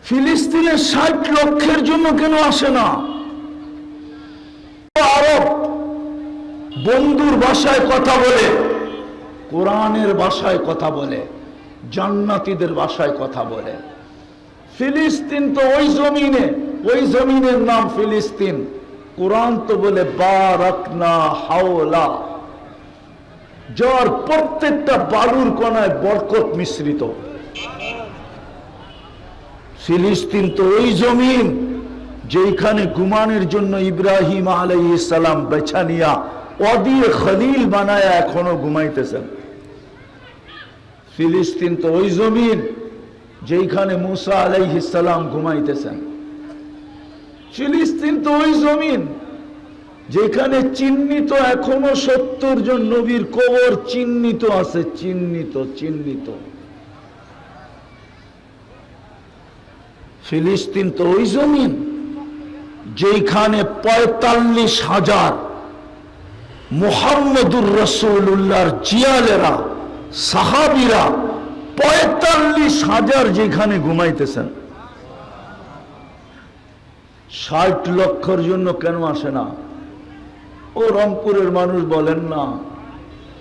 ফিলিস্তিনের ৬০ লক্ষের জন্য কেন আসে না? আরব বন্ধুর ভাষায় কথা বলে, কোরআনের ভাষায় কথা বলে, জান্নাতীদের ভাষায় কথা বলে। ফিলিস্তিন তো ওই জমিনে, ওই জমিনের নাম ফিলিস্তিন। কোরআন তো বলে বারাকনা হাওলা, যার প্রত্যেকটা বালুর কণায় বরকত মিশ্রিত। ফিলিস্তিন তো ওই জমিন যেখানে ঘুমানোর জন্য ইব্রাহিম আলাইহিস সালাম বেছা নিয়া ওয়াদিয়ে খলিল বানায়া এখনো ঘুমাইতেছেন। ফিলিস্তিন তো ওই জমিন যেখানে মুসা আলাইহিস সালাম ঘুমাইতেছেন। ফিলিস্তিন তো ওই জমিন যেখানে চিহ্নিত এখনো ৭০ জন নবীর কবর চিহ্নিত আছে, চিহ্নিত চিহ্নিত। ফিলিস্তিন তো ওই জমিন যেখানে ৪৫,০০০ মুহাম্মদুর রাসূলুল্লাহর জিয়ালেরা, সাহাবীরা ৪৫,০০০ যেখানে ঘুমাইতেছেন। ৬০ লক্ষের জন্য কেন আসে না? ও রংপুরের মানুষ বলেন না,